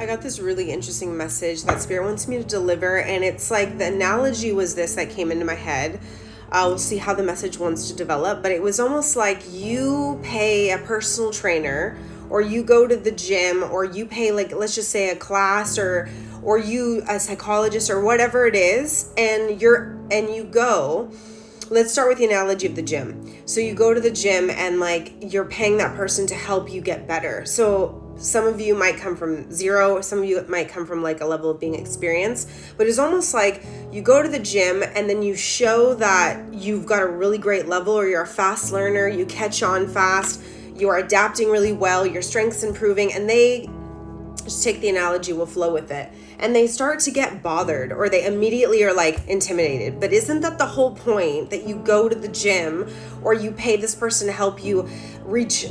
I got this really interesting message that Spirit wants me to deliver, and it's like the analogy was this that came into my head. We'll see how the message wants to develop, but it was almost like you pay a personal trainer, or you go to the gym, or you pay, like, let's just say a class, or you a psychologist or whatever it is, and you go. Let's start with the analogy of the gym. So you go to the gym and like you're paying that person to help you get better. So some of you might come from zero, some of you might come from like a level of being experienced, but it's almost like you go to the gym and then you show that you've got a really great level, or you're a fast learner, you catch on fast, you are adapting really well, your strength's improving, and they just take the analogy, we'll flow with it. And they start to get bothered, or they immediately are like intimidated. But isn't that the whole point, that you go to the gym or you pay this person to help you reach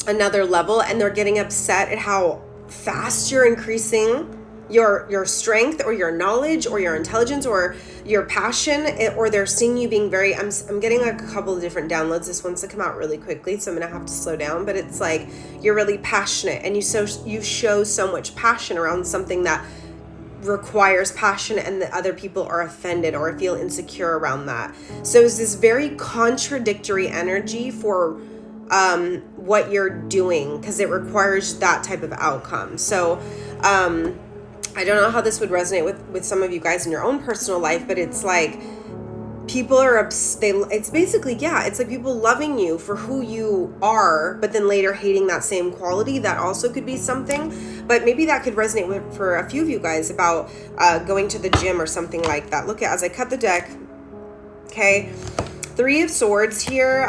another level, and they're getting upset at how fast you're increasing your strength or your knowledge or your intelligence or your passion, or they're seeing you being very, I'm getting a couple of different downloads. This one's to come out really quickly, so I'm gonna have to slow down, but it's like you're really passionate, and you show so much passion around something that requires passion, and the other people are offended or feel insecure around that. So it's this very contradictory energy for what you're doing, because it requires that type of outcome. So I don't know how this would resonate with some of you guys in your own personal life, but it's like people are it's basically, yeah, it's like people loving you for who you are, but then later hating that same quality. That also could be something, but maybe that could resonate for a few of you guys about going to the gym or something like that. Look at, as I cut the deck, okay, Three of Swords here.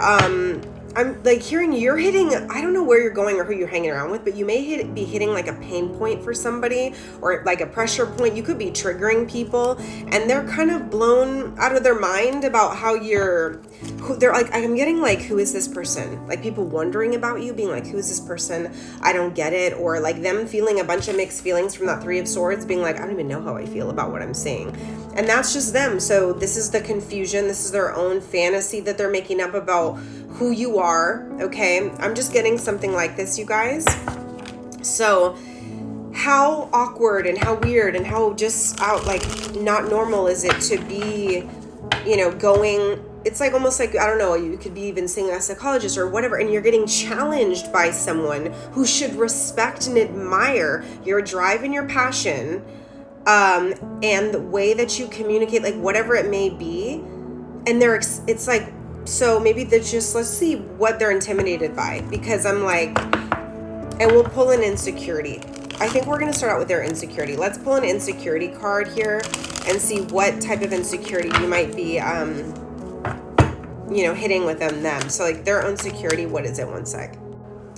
I'm like hearing you're hitting, I don't know where you're going or who you're hanging around with, but you may be hitting like a pain point for somebody, or like a pressure point. You could be triggering people, and they're kind of blown out of their mind about how they're like, I'm getting like, who is this person? Like people wondering about you, being like, who is this person? I don't get it. Or like them feeling a bunch of mixed feelings from that Three of Swords, being like, I don't even know how I feel about what I'm saying. And that's just them. So this is the confusion. This is their own fantasy that they're making up about who you are. Okay, I'm just getting something like this, you guys. So how awkward and how weird and how just out, like, not normal is it to be, going, it's like almost like, I don't know, you could be even seeing a psychologist or whatever, and you're getting challenged by someone who should respect and admire your drive and your passion, and the way that you communicate, like whatever it may be. And it's like, so maybe they're just, let's see what they're intimidated by, because I'm like, and we'll pull an insecurity. I think we're going to start out with their insecurity. Let's pull an insecurity card here and see what type of insecurity you might be, hitting with them. So like their own insecurity, what is it? One sec.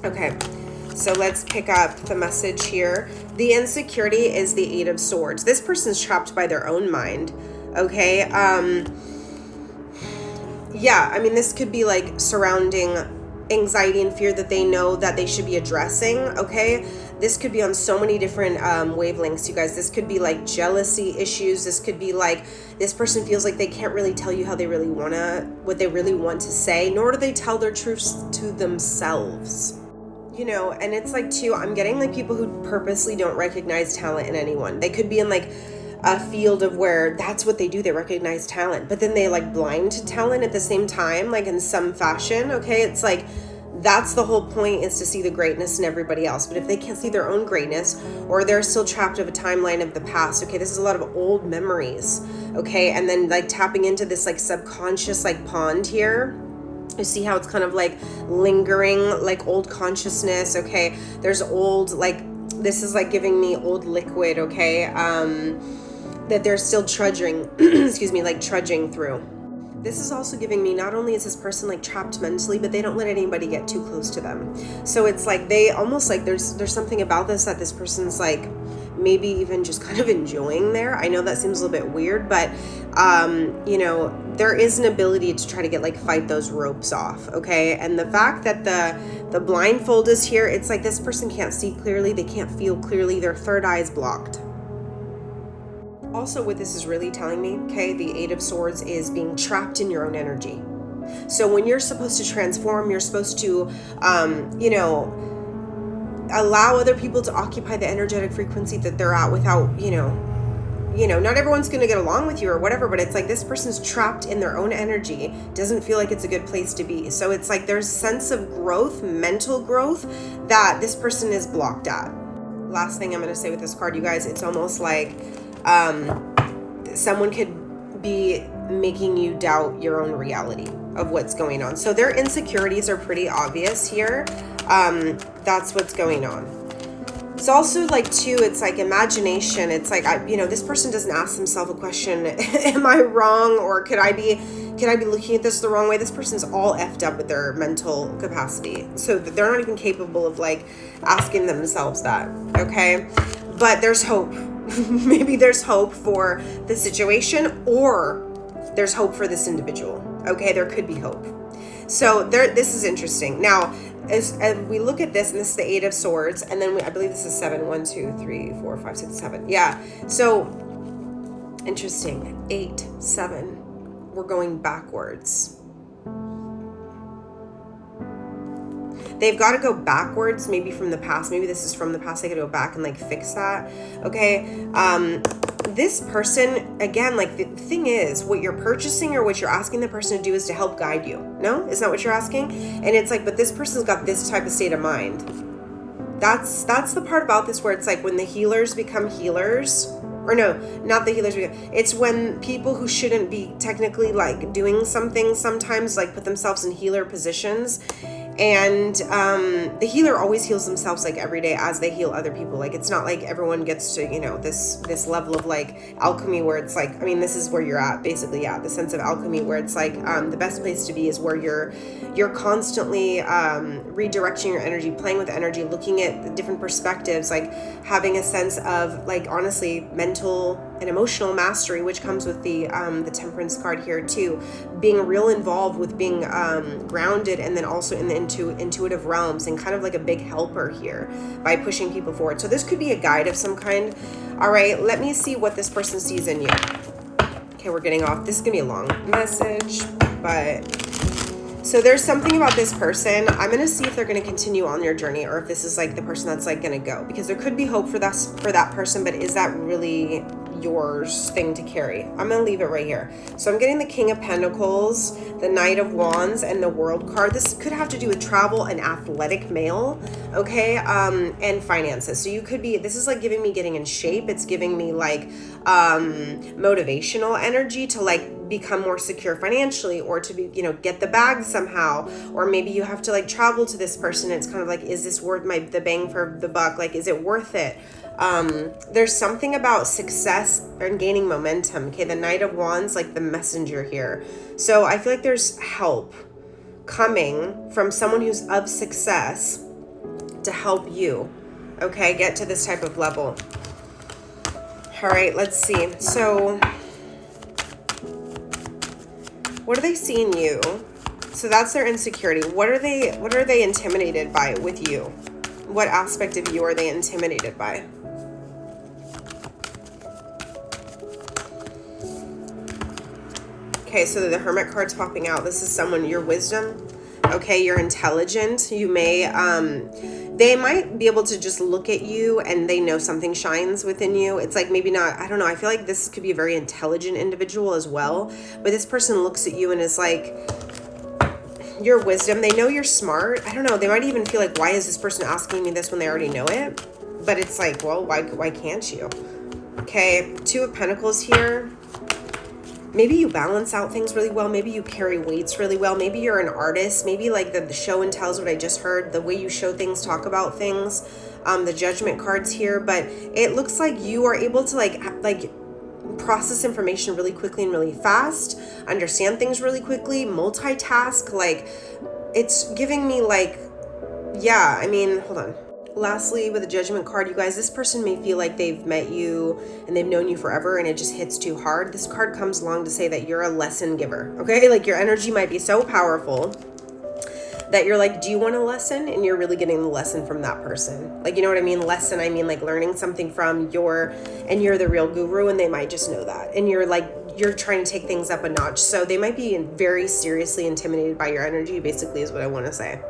Okay. So let's pick up the message here. The insecurity is the Eight of Swords. This person's trapped by their own mind. Okay. Yeah, I mean, this could be like surrounding anxiety and fear that they know that they should be addressing. Okay. This could be on so many different wavelengths, you guys. This could be like jealousy issues. This could be like this person feels like they can't really tell you what they really want to say, nor do they tell their truths to themselves. And it's like too, I'm getting like people who purposely don't recognize talent in anyone. They could be in like a field of where that's what they do. They recognize talent, but then they like blind to talent at the same time, like in some fashion. Okay. It's like, that's the whole point, is to see the greatness in everybody else. But if they can't see their own greatness, or they're still trapped of a timeline of the past, okay, this is a lot of old memories, okay, and then like tapping into this like subconscious like pond here. You see how it's kind of like lingering, like old consciousness, okay, there's old, like, this is like giving me old liquid, okay, that they're still trudging, trudging through. This is also giving me, not only is this person like trapped mentally, but they don't let anybody get too close to them. So it's like they almost like there's something about this that this person's like maybe even just kind of enjoying there. I know that seems a little bit weird, but there is an ability to try to get like fight those ropes off, okay? And the fact that the blindfold is here, it's like this person can't see clearly, they can't feel clearly, their third eye is blocked. Also, what this is really telling me, okay, the Eight of Swords is being trapped in your own energy. So when you're supposed to transform, you're supposed to, allow other people to occupy the energetic frequency that they're at without, not everyone's going to get along with you or whatever, but it's like this person's trapped in their own energy, doesn't feel like it's a good place to be. So it's like there's sense of growth, mental growth, that this person is blocked at. Last thing I'm going to say with this card, you guys, it's almost like someone could be making you doubt your own reality of what's going on. So their insecurities are pretty obvious here. That's what's going on. It's also like, too, it's like imagination. It's like, this person doesn't ask themselves a question, am I wrong? Or could I be looking at this the wrong way? This person's all effed up with their mental capacity. So they're not even capable of like asking themselves that, okay? But there's hope. Maybe there's hope for the situation, or there's hope for this individual, okay? There could be hope. So this is interesting. Now, as we look at this, and this is the 8 of Swords, and then I believe this is 7. 1, 2, 3, 4, 5, 6, 7. Yeah. So interesting. 8, 7. We're going backwards. They've got to go backwards, maybe from the past. Maybe this is from the past. They got to go back and like fix that. Okay. This person, again, like the thing is, what you're purchasing or what you're asking the person to do is to help guide you. No? Isn't that what you're asking? And it's like, but this person's got this type of state of mind. That's the part about this where it's like when the healers become healers, or no, not the healers. It's when people who shouldn't be technically like doing something sometimes like put themselves in healer positions. And the healer always heals themselves like every day as they heal other people. Like it's not like everyone gets to, this level of like alchemy where it's like, this is where you're at basically. Yeah. The sense of alchemy where it's like the best place to be is where you're constantly redirecting your energy, playing with energy, looking at the different perspectives, like having a sense of like, honestly, mental and emotional mastery, which comes with the Temperance card here too, being real involved with being grounded, and then also in the intuitive realms, and kind of like a big helper here by pushing people forward. So this could be a guide of some kind. All right, let me see what this person sees in you. Okay, we're getting off. This is gonna be a long message, but so there's something about this person. I'm going to see if they're going to continue on your journey, or if this is like the person that's like going to go, because there could be hope for that person, but is that really yours thing to carry? I'm going to leave it right here. So I'm getting the King of Pentacles, the Knight of Wands, and the World card. This could have to do with travel and athletic male, okay, and finances. So you could be, this is like giving me getting in shape. It's giving me like motivational energy to like become more secure financially, or to be, get the bag somehow, or maybe you have to like travel to this person. It's kind of like, is this worth the bang for the buck? Like, is it worth it? There's something about success and gaining momentum. Okay, the Knight of Wands, like the messenger here. So I feel like there's help coming from someone who's of success to help you, okay, get to this type of level. All right, let's see. So what are they seeing you? So that's their insecurity. What are they intimidated by with you? What aspect of you are they intimidated by? Okay, so the Hermit card's popping out. This is someone, your wisdom. Okay, you're intelligent. You may, they might be able to just look at you and they know something shines within you. It's like maybe not, I don't know. I feel like this could be a very intelligent individual as well. But this person looks at you and is like, your wisdom. They know you're smart. I don't know. They might even feel like, why is this person asking me this when they already know it? But it's like, well, why can't you? Okay, 2 of Pentacles here. Maybe you balance out things really well. Maybe you carry weights really well. Maybe you're an artist. Maybe like the show and tells, what I just heard, the way you show things, talk about things, the Judgment cards here. But it looks like you are able to like process information really quickly and really fast, understand things really quickly, multitask. Like it's giving me like, yeah, hold on. Lastly, with the Judgment card, you guys, this person may feel like they've met you and they've known you forever and it just hits too hard. This card comes along to say that you're a lesson giver, okay? Like your energy might be so powerful that you're like, do you want a lesson? And you're really getting the lesson from that person. Like, you know what I mean? Lesson, I mean like learning something from you're the real guru, and they might just know that. And you're trying to take things up a notch. So they might be very seriously intimidated by your energy, basically is what I want to say.